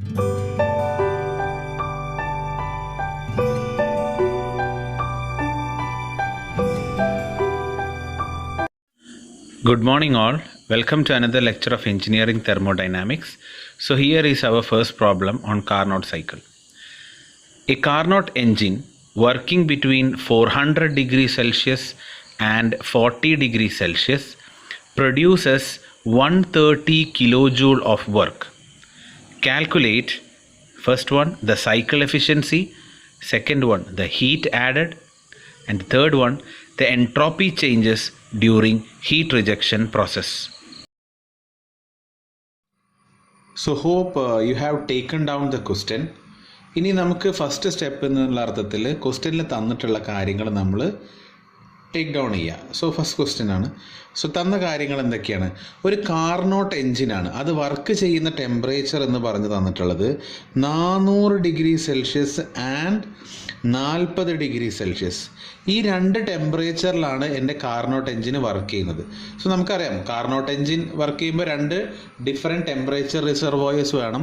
Good morning all. Welcome to another lecture of Engineering Thermodynamics. So here is our first problem on Carnot cycle. A Carnot engine working between 400 degrees Celsius and 40 degrees Celsius produces 130 kilojoule of work. Calculate first one the cycle efficiency, second one the heat added, and third one the entropy changes during heat rejection process. So hope you have taken down the question. ഇനി നമുക്ക് first step എന്നുള്ള അർത്ഥത്തിൽ ക്വസ്റ്റ്യനിൽ തന്നിട്ടുള്ള കാര്യങ്ങൾ നമ്മൾ take down ചെയ്യുക. So first question ആണ്. സോ തന്ന കാര്യങ്ങൾ എന്തൊക്കെയാണ്? ഒരു കാർനോട്ട് എൻജിനാണ്. അത് വർക്ക് ചെയ്യുന്ന ടെമ്പറേച്ചർ എന്ന് പറഞ്ഞ് തന്നിട്ടുള്ളത് 400 degree Celsius and 40 degree Celsius. ഈ രണ്ട് ടെമ്പറേച്ചറിലാണ് എൻ്റെ കാർനോട്ട് എൻജിൻ വർക്ക് ചെയ്യുന്നത്. സോ നമുക്കറിയാം കാർനോട്ട് എൻജിൻ വർക്ക് ചെയ്യുമ്പോൾ രണ്ട് ഡിഫറെൻറ്റ് ടെമ്പറേച്ചർ റിസർവോയേഴ്സ് വേണം.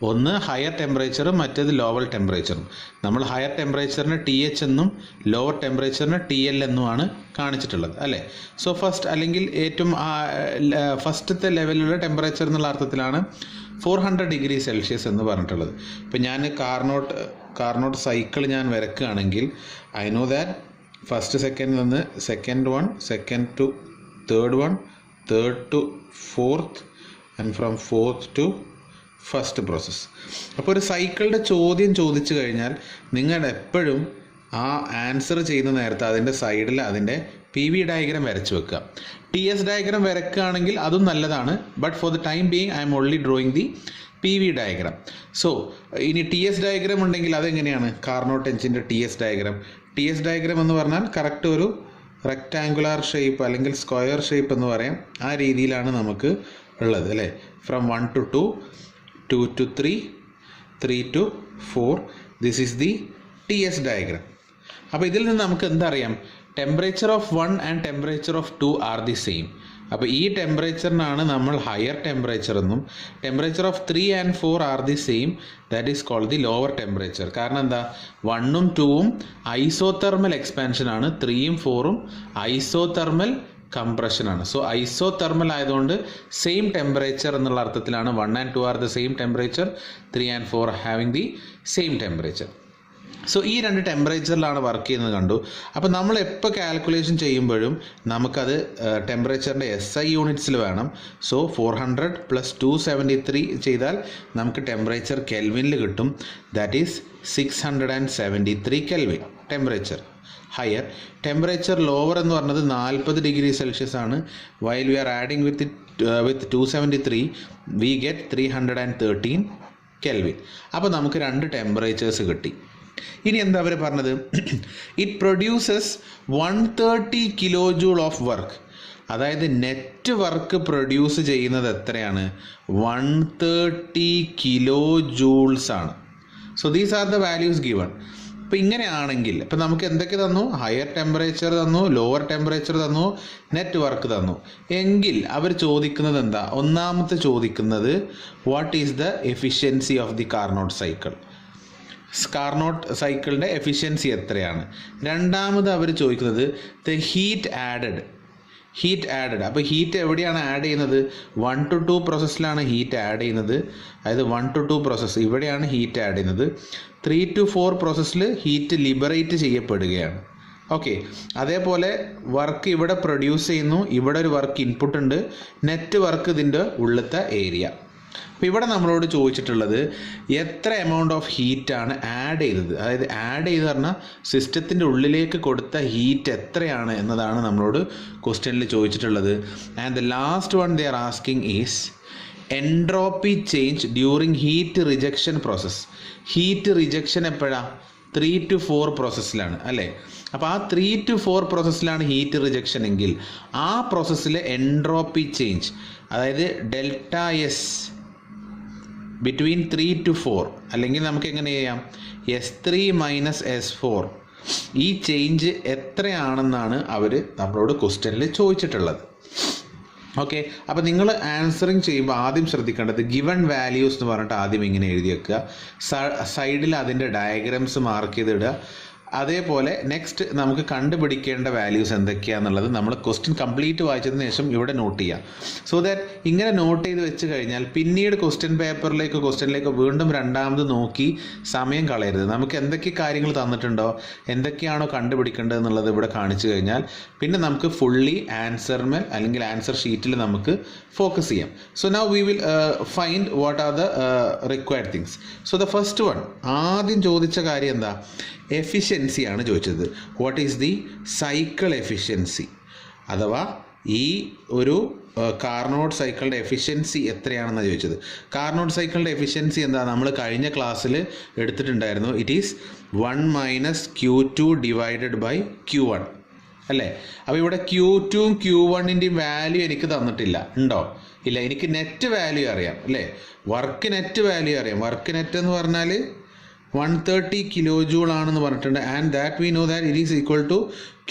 ഒന്ന് ഹയർ ടെമ്പറേച്ചറും മറ്റേത് ലോവർ ടെമ്പറേച്ചറും. നമ്മൾ ഹയർ ടെമ്പറേച്ചറിന് TH എന്നും ലോവർ ടെമ്പറേച്ചറിന് TL എന്നുമാണ് കാണിച്ചിട്ടുള്ളത് അല്ലേ. സോ ഫസ്റ്റ് അല്ലെങ്കിൽ ഏറ്റവും ഫസ്റ്റത്തെ ലെവലിലുള്ള ടെമ്പറേച്ചർ എന്നുള്ള അർത്ഥത്തിലാണ് 400 ഡിഗ്രി സെൽഷ്യസ് എന്ന് പറഞ്ഞിട്ടുള്ളത്. ഇപ്പം ഞാൻ കാർനോട്ട് സൈക്കിൾ ഞാൻ വരക്കുകയാണെങ്കിൽ ഐ നോ ദാറ്റ് ഫസ്റ്റ് സെക്കൻഡിൽ നിന്ന് second one, second to third one, third to fourth and from fourth to first process. അപ്പോൾ ഒരു സൈക്കിളിൻ്റെ ചോദ്യം ചോദിച്ചു കഴിഞ്ഞാൽ നിങ്ങൾ എപ്പോഴും ആ ആൻസർ ചെയ്യുന്ന നേരത്തെ അതിൻ്റെ സൈഡിൽ അതിൻ്റെ PV ഡയഗ്രാം വരച്ച് വെക്കുക. TS ഡയഗ്രാം വരക്കുകയാണെങ്കിൽ അതും നല്ലതാണ്. But for the time being I am only drawing the PV diagram. So ഇനി TS ഡയഗ്രാം ഉണ്ടെങ്കിൽ അതെങ്ങനെയാണ്? കാർനോട്ട് എൻജിൻ്റെ TS ഡയഗ്രാം എന്ന് പറഞ്ഞാൽ കറക്റ്റ് ഒരു റെക്റ്റാങ്കുലാർ ഷേപ്പ് അല്ലെങ്കിൽ സ്ക്വയർ ഷേപ്പ് എന്ന് പറയാം. ആ രീതിയിലാണ് നമുക്ക് ഉള്ളത് അല്ലേ. From 1 to 2, 2 to 3, 3 to 4. This is the TS diagram. അപ്പോൾ ഇതിൽ നിന്ന് നമുക്ക് എന്തറിയാം? Temperature of 1 and temperature of 2 are the same. അപ്പോൾ ഈ ടെമ്പറേച്ചറിനാണ് നമ്മൾ ഹയർ ടെമ്പറേച്ചർ എന്നും, temperature of 3 and 4 are the same, that is called the lower temperature. കാരണം എന്താ? 1ഉം 2ഉം ഐസോതെർമൽ എക്സ്പാൻഷനാണ്, 3ഉം 4ഉം ഐസോതെർമൽ കംപ്രഷനാണ്. സോ ഐസോതെർമൽ ആയതുകൊണ്ട് സെയിം ടെമ്പറേച്ചർ എന്നുള്ള അർത്ഥത്തിലാണ് 1 and 2 are the same temperature, 3 and 4 having the same temperature. So ഈ രണ്ട് ടെമ്പറേച്ചറിലാണ് work ചെയ്യുന്നത് കണ്ടു. അപ്പോൾ നമ്മൾ എപ്പോൾ കാൽക്കുലേഷൻ ചെയ്യുമ്പോഴും നമുക്കത് ടെമ്പറേച്ചറിൻ്റെ SI യൂണിറ്റ്സിൽ വേണം. സോ 400 + 273 ചെയ്താൽ നമുക്ക് ടെമ്പറേച്ചർ കെൽവിനിൽ കിട്ടും. That is 673 kelvin temperature higher. Temperature lower എന്ന് പറഞ്ഞത് 40 ഡിഗ്രി സെൽഷ്യസ് ആണ്. While we are adding with 273 we get 313 kelvin. അപ്പോൾ നമുക്ക് രണ്ട് ടെമ്പറേച്ചേഴ്സ് കിട്ടി. ഇനി എന്താ അവർ പറഞ്ഞത്? It produces 130 കിലോജൂൾ of work. അതായത് നെറ്റ് വർക്ക് പ്രൊഡ്യൂസ് ചെയ്യുന്നത് എത്രയാണ്? 130 കിലോ ജൂൾസ് ആണ്. So these are the values given. അപ്പോൾ ഇങ്ങനെയാണെങ്കിൽ ഇപ്പം നമുക്ക് എന്തൊക്കെ തന്നു? ഹയർ ടെമ്പറേച്ചർ തന്നു, ലോവർ ടെമ്പറേച്ചർ തന്നു, നെറ്റ് വർക്ക് തന്നു. എങ്കിൽ അവർ ചോദിക്കുന്നത് എന്താ? ഒന്നാമത്തെ ചോദിക്കുന്നത് what is the efficiency of the Carnot cycle. Carnot സൈക്കിളിൻ്റെ എഫിഷ്യൻസി എത്രയാണ്? രണ്ടാമത് അവർ ചോദിക്കുന്നത് ദ ഹീറ്റ് ആഡഡ്. അപ്പോൾ ഹീറ്റ് എവിടെയാണ് ആഡ് ചെയ്യുന്നത്? 1 to 2 പ്രോസസ്സിലാണ് ഹീറ്റ് ആഡ് ചെയ്യുന്നത്. അതായത് 1 to 2 പ്രോസസ്സ് ഇവിടെയാണ് ഹീറ്റ് ആഡ് ചെയ്യുന്നത്. 3 to 4 പ്രോസസ്സിൽ ഹീറ്റ് ലിബറേറ്റ് ചെയ്യപ്പെടുകയാണ്. ഓക്കെ. അതേപോലെ വർക്ക് ഇവിടെ പ്രൊഡ്യൂസ് ചെയ്യുന്നു, ഇവിടെ ഒരു വർക്ക് ഇൻപുട്ട് ഉണ്ട്, നെറ്റ് വർക്ക് ഇതിൻ്റെ ഉള്ളിലത്തെ ഏരിയ. അപ്പോൾ ഇവിടെ നമ്മളോട് ചോദിച്ചിട്ടുള്ളത് എത്ര എമൗണ്ട് ഓഫ് ഹീറ്റാണ് ആഡ് ചെയ്തത്. അതായത് ആഡ് ചെയ്ത് പറഞ്ഞാൽ സിസ്റ്റത്തിൻ്റെ ഉള്ളിലേക്ക് കൊടുത്ത ഹീറ്റ് എത്രയാണ് എന്നതാണ് നമ്മളോട് ക്വസ്റ്റ്യനിൽ ചോദിച്ചിട്ടുള്ളത്. And the last one they are asking is entropy change during heat rejection process. Heat rejection എപ്പോഴാണ്? 3 to 4 പ്രോസസ്സിലാണ് അല്ലേ. അപ്പോൾ ആ 3 to 4 പ്രോസസ്സിലാണ് ഹീറ്റ് റിജക്ഷൻ എങ്കിൽ ആ പ്രോസസ്സിലെ എൻട്രോപ്പി ചേഞ്ച്, അതായത് ΔS ബിറ്റ്വീൻ 3 to 4, അല്ലെങ്കിൽ നമുക്ക് എങ്ങനെ ചെയ്യാം? S3 - S4. ഈ ചേഞ്ച് എത്രയാണെന്നാണ് അവർ നമ്മളോട് ക്വസ്റ്റ്യനിൽ ചോദിച്ചിട്ടുള്ളത്. ഓക്കെ, അപ്പോൾ നിങ്ങൾ ആൻസറിങ് ചെയ്യുമ്പോൾ ആദ്യം ശ്രദ്ധിക്കേണ്ടത് ഗിവൺ വാല്യൂസ് എന്ന് പറഞ്ഞിട്ട് ആദ്യം ഇങ്ങനെ എഴുതി വെക്കുക. സൈഡിൽ അതിൻ്റെ ഡയഗ്രാംസ് മാർക്ക് ചെയ്തിടുക. അതേപോലെ നെക്സ്റ്റ് നമുക്ക് കണ്ടുപിടിക്കേണ്ട വാല്യൂസ് എന്തൊക്കെയാണെന്നുള്ളത് നമ്മൾ ക്വസ്റ്റ്യൻ കംപ്ലീറ്റ് വായിച്ചതിന് ശേഷം ഇവിടെ നോട്ട് ചെയ്യാം. സോ ദാറ്റ് ഇങ്ങനെ നോട്ട് ചെയ്ത് വെച്ച് കഴിഞ്ഞാൽ പിന്നീട് ക്വസ്റ്റ്യനിലേക്ക് വീണ്ടും രണ്ടാമത് നോക്കി സമയം കളയരുത്. നമുക്ക് എന്തൊക്കെ കാര്യങ്ങൾ തന്നിട്ടുണ്ടോ, എന്തൊക്കെയാണോ കണ്ടുപിടിക്കേണ്ടത് എന്നുള്ളത് ഇവിടെ കാണിച്ചു കഴിഞ്ഞാൽ പിന്നെ നമുക്ക് ഫുള്ളി ആൻസർമേൽ അല്ലെങ്കിൽ ആൻസർ ഷീറ്റിൽ നമുക്ക് ഫോക്കസ് ചെയ്യാം. So now we will find what are the required things. So the first one, ആദ്യം ചോദിച്ച കാര്യം എന്താ? എഫിഷ്യൻസിയാണ് ചോദിച്ചത്. What is the cycle efficiency, അഥവാ ഈ ഒരു കാർനോട്ട് സൈക്കിളിൻ്റെ എഫിഷ്യൻസി എത്രയാണെന്നാണ് ചോദിച്ചത്. കാർനോട്ട് സൈക്കിളിൻ്റെ എഫിഷ്യൻസി എന്താ? നമ്മൾ കഴിഞ്ഞ ക്ലാസ്സിൽ എടുത്തിട്ടുണ്ടായിരുന്നു. It is 1 - Q2 divided by Q1 അല്ലേ? അപ്പോൾ ഇവിടെ Q2ഉം Q1ൻ്റെയും വാല്യൂ എനിക്ക് തന്നിട്ടില്ല, ഉണ്ടോ? ഇല്ല. എനിക്ക് നെറ്റ് വാല്യൂ അറിയാം അല്ലേ? വർക്ക് നെറ്റ് വാല്യൂ അറിയാം. വർക്ക് നെറ്റ് എന്ന് പറഞ്ഞാൽ 130 kJ ആണെന്ന് പറഞ്ഞിട്ടുണ്ട്. And that we know that it is equal to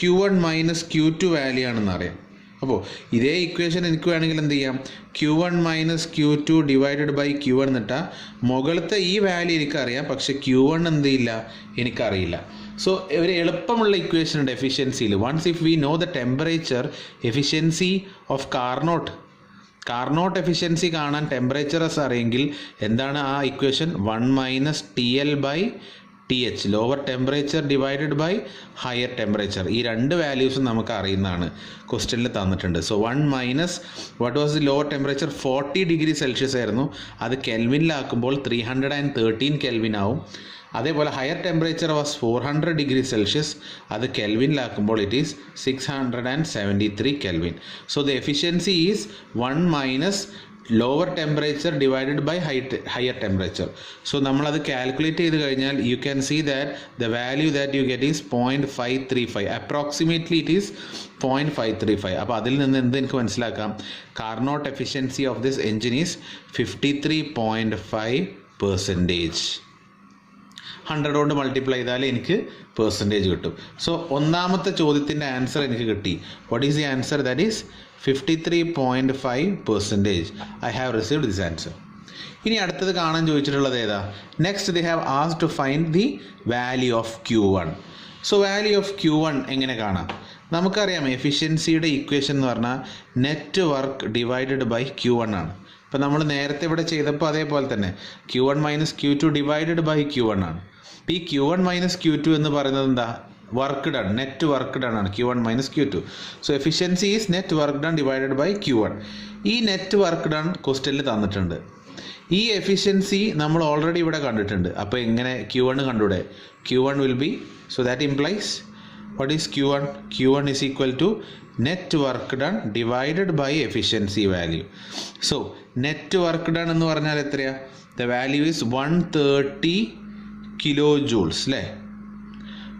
Q1 - Q2 value ആണെന്ന് അറിയാം. അപ്പോൾ ഇതേ ഇക്വേഷൻ എനിക്ക് വേണമെങ്കിൽ എന്ത് ചെയ്യാം? Q1 - Q2 divided by Q1 എന്നിട്ടാൽ മുകളിലത്തെ ഈ വാല്യൂ എനിക്കറിയാം, പക്ഷേ Q1 എന്ത് ചെയ്യില്ല, എനിക്കറിയില്ല. സോ ഒരു എളുപ്പമുള്ള ഇക്വേഷൻ ഉണ്ട് എഫിഷ്യൻസിയിൽ. Once if we know the temperature efficiency of Carnot efficiency കാണാൻ ടെമ്പറേച്ചറസ് അറിയെങ്കിൽ എന്താണ് ആ equation? 1 - TL by TH, lower temperature divided by higher temperature. ഈ രണ്ട് വാല്യൂസും നമുക്ക് അറിയുന്നതാണ്, ക്വസ്റ്റ്യനിൽ തന്നിട്ടുണ്ട്. So 1 - what was the lower temperature? 40 degree Celsius ആയിരുന്നു. അത് കെൽവിനിലാക്കുമ്പോൾ 313 കെൽവിൻ ആവും. അതേപോലെ higher temperature was 400 degree Celsius. അത് കെൽവിനിലാക്കുമ്പോൾ it is 673 kelvin. So the efficiency is 1 - lower temperature divided by higher temperature. So നമ്മളത് കാൽക്കുലേറ്റ് ചെയ്ത് കഴിഞ്ഞാൽ you can see that the value that you get is 0.535. Approximately it is 0.535. അപ്പോൾ അതിൽ നിന്ന് എന്ത് എനിക്ക് മനസ്സിലാക്കാം? Carnot efficiency of this engine is 53.5%. 100 കൊണ്ട് മൾട്ടിപ്ലൈ ചെയ്താൽ എനിക്ക് പെർസെൻറ്റേജ് കിട്ടും. സോ ഒന്നാമത്തെ ചോദ്യത്തിൻ്റെ ആൻസർ എനിക്ക് കിട്ടി. What is the answer? That is 53.5%. I have received this answer. ഇനി അടുത്തത് കാണാൻ ചോദിച്ചിട്ടുള്ളത് ഏതാ? Next they have asked to find the value of Q1. So value of Q1 എങ്ങനെ കാണാം? നമുക്കറിയാം എഫിഷ്യൻസിയുടെ ഇക്വേഷൻ എന്ന് പറഞ്ഞാൽ net work divided by Q1 ആണ്. ഇപ്പോൾ നമ്മൾ നേരത്തെ ഇവിടെ ചെയ്തപ്പോൾ അതേപോലെ തന്നെ Q1 - Q2 divided by Q1 ആണ്. ഈ Q1 - Q2 എന്ന് പറയുന്നത് എന്താ? Work done, net work done ആണ് Q1 - Q2. So efficiency is net work done divided by Q1. ഈ നെറ്റ് വർക്ക് ഡൺ ക്വസ്റ്റ്യനിൽ തന്നിട്ടുണ്ട്. ഈ എഫിഷ്യൻസി നമ്മൾ ഓൾറെഡി ഇവിടെ കണ്ടിട്ടുണ്ട്. അപ്പോൾ എങ്ങനെ Q1 കണ്ടൂടെ? Q1 will be, so that implies what is Q1? Q1 is equal to net work done divided by efficiency value. So net work done എന്ന് പറഞ്ഞാൽ എത്രയാ? ദ വാല്യൂ ഈസ് 130 kJ അല്ലേ?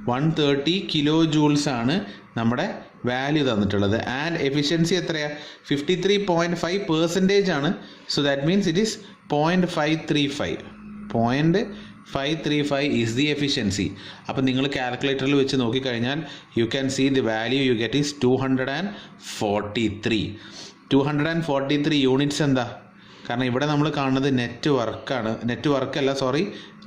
130 kJ ആണ് നമ്മുടെ വാല്യൂ തന്നിട്ടുള്ളത്. And efficiency എത്രയാ? 53.5% ആണ്. So that means it is 0.535. 0.535 is the efficiency. അപ്പം നിങ്ങൾ കാൽക്കുലേറ്ററിൽ വെച്ച് നോക്കിക്കഴിഞ്ഞാൽ you can see the value you get is 243. 243 units എന്താ? കാരണം ഇവിടെ നമ്മൾ കാണുന്നത് നെറ്റ് വർക്കല്ല,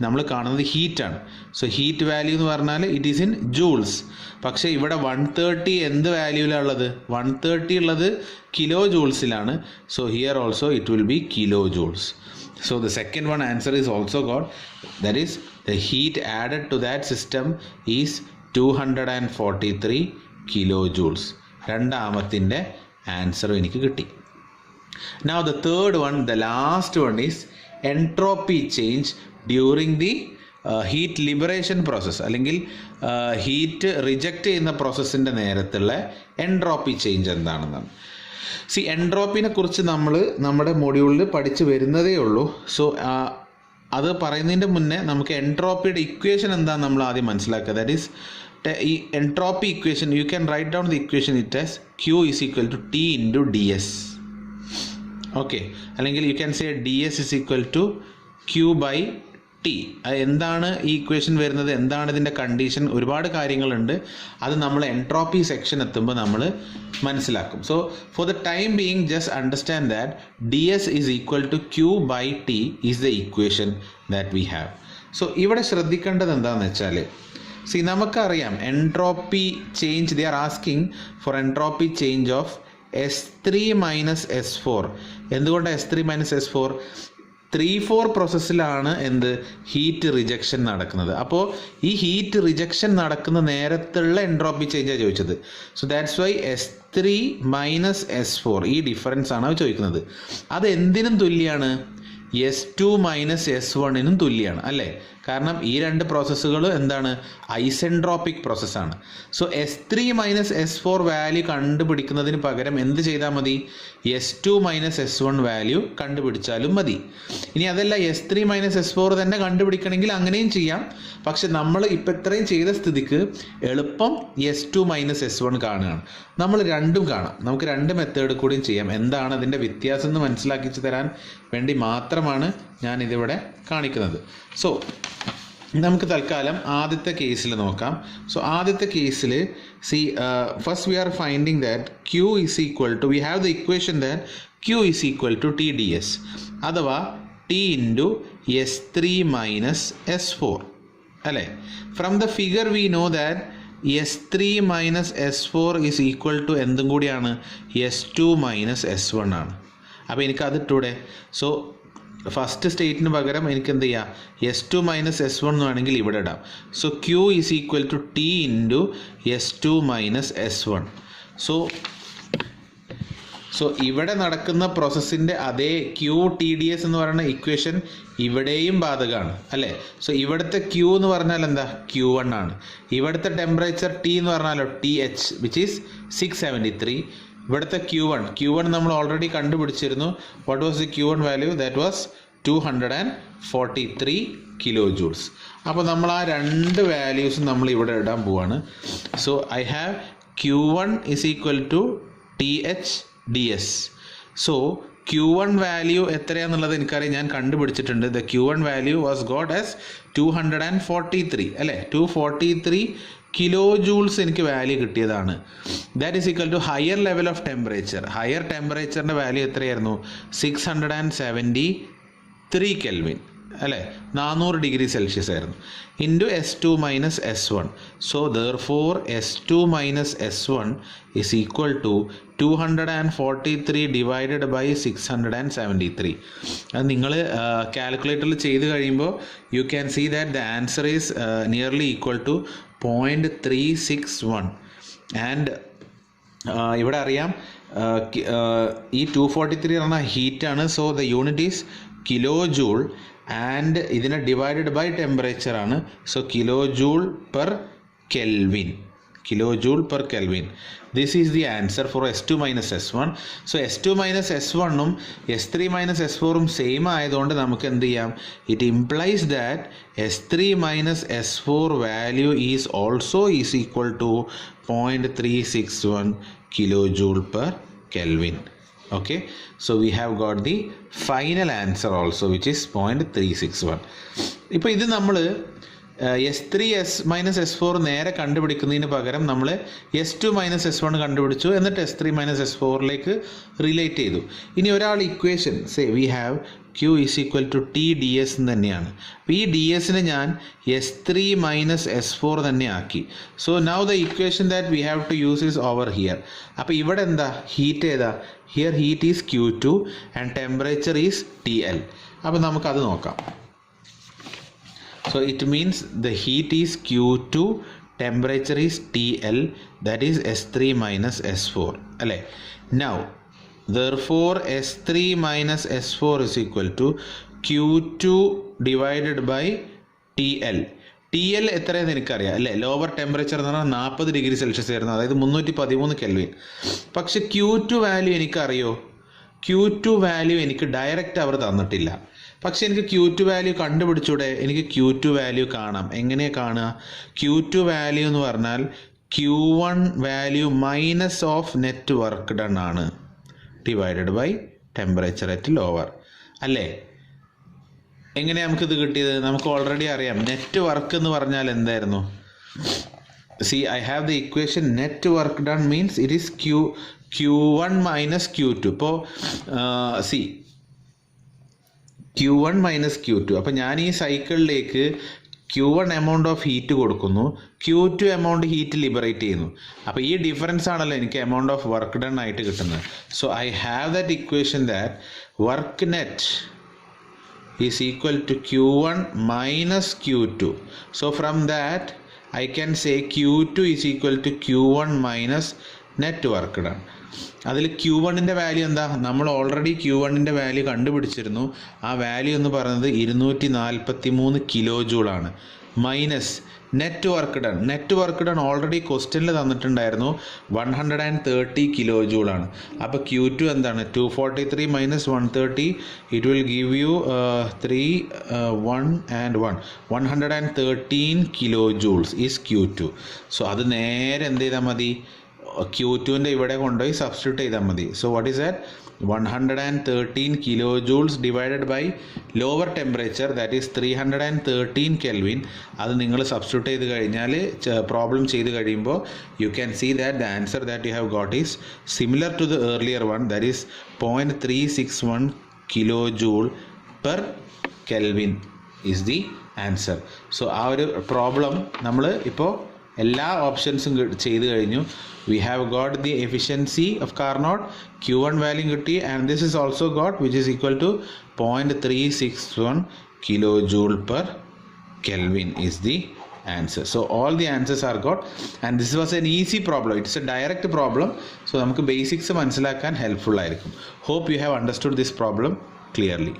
നമ്മൾ കാണുന്നത് ഹീറ്റാണ്. സോ ഹീറ്റ് വാല്യൂ എന്ന് പറഞ്ഞാൽ ഇറ്റ് ഈസ് ഇൻ ജൂൾസ്. പക്ഷേ ഇവിടെ 130 എന്ത് വാല്യൂലാണ് ഉള്ളത്? 130 ഉള്ളത് കിലോ ജൂൾസിലാണ്. So here also it will be kilojoules. So the second one answer is also got, that is the heat added to that system is 243 kilojoules. രണ്ടാമത്തിൻ്റെ answer എനിക്ക് കിട്ടി. Now the third one, the last one is entropy change during the heat liberation process, അല്ലെങ്കിൽ heat reject ചെയ്യുന്ന പ്രോസസ്സിൻ്റെ നേരത്തുള്ള entropy change എന്താണെന്നാണ്. എൻട്രോപ്പിനെ കുറിച്ച് നമ്മൾ നമ്മുടെ മൊഡ്യൂളിൽ പഠിച്ചു വരുന്നതേ ഉള്ളൂ. സോ അത് പറയുന്നതിൻ്റെ മുന്നേ നമുക്ക് എൻട്രോപ്പിയുടെ ഇക്വേഷൻ എന്താണെന്ന് നമ്മൾ ആദ്യം മനസ്സിലാക്കുക. ദാറ്റ് ഈസ് ഈ entropy equation you can write down the equation it as Q is equal to T into DS. Okay, അല്ലെങ്കിൽ you can say DS is equal to Q by T. എന്താണ് ഈ equation വരുന്നത്, എന്താണ് ഇതിൻ്റെ condition, ഒരുപാട് കാര്യങ്ങളുണ്ട്. അത് നമ്മൾ എൻട്രോപ്പി സെക്ഷൻ എത്തുമ്പോൾ നമ്മൾ മനസ്സിലാക്കും. So for the time being just understand that ds is equal to Q/T is the equation that we have. So ഇവിടെ ശ്രദ്ധിക്കേണ്ടത് എന്താണെന്ന് വെച്ചാൽ, നമുക്കറിയാം entropy change, they are asking for entropy change of S3 minus S4. എന്തുകൊണ്ടാണ് S3 minus S4? 3-4 പ്രോസസ്സിലാണ് എന്ത് heat rejection നടക്കുന്നത്. അപ്പോൾ ഈ ഹീറ്റ് റിജക്ഷൻ നടക്കുന്ന നേരത്തുള്ള എൻട്രോപ്പി ചേഞ്ചാണ് ചോദിച്ചത്. So that's why S3 minus S4 ഈ ഡിഫറൻസ് ആണ് ചോദിക്കുന്നത്. അത് എന്തിനും തുല്യമാണ്? S2 മൈനസ് S1നും തുല്യമാണ് അല്ലേ? കാരണം ഈ രണ്ട് പ്രോസസ്സുകൾ എന്താണ്, ഐസെൻട്രോപ്പിക് പ്രോസസ്സാണ്. So S3 minus S4 value കണ്ടുപിടിക്കുന്നതിന് പകരം എന്ത് ചെയ്താൽ മതി? S2 മൈനസ് S1 വാല്യൂ കണ്ടുപിടിച്ചാലും മതി. ഇനി അതല്ല S3 മൈനസ് S4 തന്നെ കണ്ടുപിടിക്കണമെങ്കിൽ അങ്ങനെയും ചെയ്യാം. പക്ഷെ നമ്മൾ ഇപ്പം ഇത്രയും ചെയ്ത സ്ഥിതിക്ക് എളുപ്പം S2 മൈനസ് S1 കാണുകയാണ്. നമ്മൾ രണ്ടും കാണാം, നമുക്ക് രണ്ട് മെത്തേഡ് കൂടിയും ചെയ്യാം. എന്താണ് അതിൻ്റെ വ്യത്യാസം എന്ന് മനസ്സിലാക്കിച്ചു തരാൻ വേണ്ടി മാത്രമാണ് ഞാൻ ഇതിവിടെ കാണിക്കുന്നത്. സോ നമുക്ക് തൽക്കാലം ആദ്യത്തെ കേസിൽ നോക്കാം. സോ ആദ്യത്തെ കേസിൽ first we are finding that Q is equal to, we have the equation that Q is equal to TdS അഥവാ T into S3 minus S4 അല്ലേ? From the figure we know that S3 minus S4 is equal to എന്തും കൂടിയാണ്? S2 minus S1 ആണ്. അപ്പോൾ എനിക്കത് ഇട്ടൂടെ? So first സ്റ്റേറ്റിന് പകരം എനിക്ക് എന്ത് ചെയ്യാം? S2 മൈനസ് S1 എന്ന് വേണമെങ്കിൽ ഇവിടെ ഇടാം. So Q is equal to T into S2 minus S1. So ഇവിടെ നടക്കുന്ന പ്രോസസ്സിൻ്റെ അതേ QTdS എന്ന് പറയുന്ന ഇക്വേഷൻ ഇവിടെയും ബാധകമാണ് അല്ലേ? സോ ഇവിടുത്തെ Q എന്ന് പറഞ്ഞാൽ എന്താ? Q1 ആണ്. ഇവിടുത്തെ ടെമ്പറേച്ചർ T എന്ന് പറഞ്ഞാലോ TH വിച്ച് ഈസ് 673. ഇവിടുത്തെ Q1 നമ്മൾ ഓൾറെഡി കണ്ടുപിടിച്ചിരുന്നു. What was the Q1 value? That was 243 kilo joules. അപ്പോൾ നമ്മൾ ആ രണ്ട് വാല്യൂസും നമ്മൾ ഇവിടെ ഇടാൻ പോവാണ്. So I have Q1 is equal to TH/ds. So Q1 value എത്രയാണെന്നുള്ളത് എനിക്കറിയാം, ഞാൻ കണ്ടുപിടിച്ചിട്ടുണ്ട്. The Q1 value was got as 243 അല്ലേ? 243 കിലോ ജൂൾസ് എനിക്ക് വാല്യൂ കിട്ടിയതാണ്. That is equal to higher level of temperature. Higher ടെമ്പറേച്ചറിൻ്റെ വാല്യൂ എത്രയായിരുന്നു? 673 കെൽവിൻ അല്ലേ? 400 ഡിഗ്രി സെൽഷ്യസ് ആയിരുന്നു. Into S2 minus S1. So therefore S2 minus S1 is equal to 243 divided by 673. അത് നിങ്ങൾ കാൽക്കുലേറ്ററിൽ ചെയ്ത് കഴിയുമ്പോൾ you can see that the answer is nearly equal to 0.361. And ഇവിടെ അറിയാം ഈ 243 പറഞ്ഞ ഹീറ്റാണ്. So the unit is kilo joule and ഇതിനെ ഡിവൈഡഡ് ബൈ ടെമ്പറേച്ചർ ആണ്. So kilo joule per kelvin. This is the answer for S2 minus S1. So S2 minus S1ഉം S3 minus S4ഉം same ആയതുകൊണ്ട് നമുക്ക് എന്ത് ചെയ്യാം? It implies that S3 minus S4 value is also is equal to 0.361 kilojoule per Kelvin. Okay, so we have got the final answer also, which is 0.361. ഇപ്പോൾ ഇത് നമ്മൾ S3 minus S4 നേരെ കണ്ടുപിടിക്കുന്നതിന് പകരം നമ്മൾ S2 മൈനസ് S1 കണ്ടുപിടിച്ചു, എന്നിട്ട് S3 minus S4ലേക്ക് relate ചെയ്തു. ഇനി ഒരാൾ equation we have Q is equal to TdS തന്നെയാണ്. അപ്പോൾ ഈ ഡിഎസിനെ ഞാൻ S3 മൈനസ് S4 തന്നെ ആക്കി. So now the equation that we have to use is over here. അപ്പോൾ ഇവിടെ എന്താ ഹീറ്റ് ഏതാ? Here heat is Q2 and temperature is TL. അപ്പോൾ നമുക്കത് നോക്കാം. So it means the heat is Q2, temperature is TL, that is S3 minus S4. Alle. Now, therefore S3 minus S4 is equal to Q2 divided by TL. TL എത്രയെന്ന് എനിക്കറിയാം അല്ലേ? Lower temperature എന്ന് പറഞ്ഞാൽ 40 degree Celsius ആയിരുന്നു, അതായത് 313 kelvin. പക്ഷെ Q2 value എനിക്കറിയോ? Q2 value എനിക്ക് direct അവർ തന്നിട്ടില്ല. പക്ഷെ എനിക്ക് Q2 വാല്യൂ കണ്ടുപിടിച്ചൂടെ? എനിക്ക് Q2 വാല്യൂ കാണാം. എങ്ങനെയാണ് കാണുക? Q2 വാല്യൂ എന്ന് പറഞ്ഞാൽ Q1 value minus of net work done ആണ് divided by temperature at lower അല്ലേ? എങ്ങനെയാണ് നമുക്കിത് കിട്ടിയത്? നമുക്ക് ഓൾറെഡി അറിയാം നെറ്റ് വർക്ക് എന്ന് പറഞ്ഞാൽ എന്തായിരുന്നു. See, I have the equation net work done means it is Q1 minus Q2. ഇപ്പോൾ see Q1 മൈനസ് Q2. അപ്പോൾ ഞാൻ ഈ സൈക്കിളിലേക്ക് Q1 എമൗണ്ട് ഓഫ് ഹീറ്റ് കൊടുക്കുന്നു, Q2 എമൗണ്ട് ഹീറ്റ് ലിബറേറ്റ് ചെയ്യുന്നു. അപ്പോൾ ഈ ഡിഫറൻസ് ആണല്ലോ എനിക്ക് എമൗണ്ട് ഓഫ് വർക്ക് ഡൺ ആയിട്ട് കിട്ടുന്നത്. So I have that equation that work net is equal to Q1 minus Q2. So from that I can say Q2 is equal to Q1 minus net work done. അതിൽ Q1ൻ്റെ value എന്താ? നമ്മൾ already Q1ൻ്റെ value കണ്ടുപിടിച്ചിരുന്നു. ആ value എന്ന് പറയുന്നത് 243 kilo ജൂളാണ്. Minus net work done. Net work done already ക്വസ്റ്റ്യനിൽ തന്നിട്ടുണ്ടായിരുന്നു 130 kilo ജൂളാണ്. അപ്പോൾ Q2 എന്താണ്? 243 minus 130, it will give you 3 1 and 1 113 kilo joules is Q2. So അത് നേരെ എന്ത് ചെയ്താൽ മതി? Q2ൻ്റെ ഇവിടെ കൊണ്ടുപോയി സബ്സ്റ്റിറ്റ്യൂട്ട് ചെയ്താൽ മതി. So what is that? 113 kilo joules divided by lower temperature that is 313 kelvin. അത് നിങ്ങൾ സബ്സ്റ്റിറ്റ്യൂട്ട് ചെയ്ത് കഴിഞ്ഞാൽ പ്രോബ്ലം ചെയ്ത് കഴിയുമ്പോൾ you can see that the answer that you have got is similar to the earlier one, that is 0.361 kilo joule per kelvin is the answer. So ആ ഒരു problem നമ്മൾ ഇപ്പോൾ എല്ലാ ഓപ്ഷൻസും ചെയ്ത് കഴിഞ്ഞു. We have got the efficiency of Carnot, Q1 value കിട്ടി, and this is also got which is equal to 0.361 kilo joule per kelvin is the answer. So all the answers are got, and this was an easy problem. It's a direct problem. So നമുക്ക് basics മനസ്സിലാക്കാൻ helpful ആയിരിക്കും. Hope you have understood this problem clearly.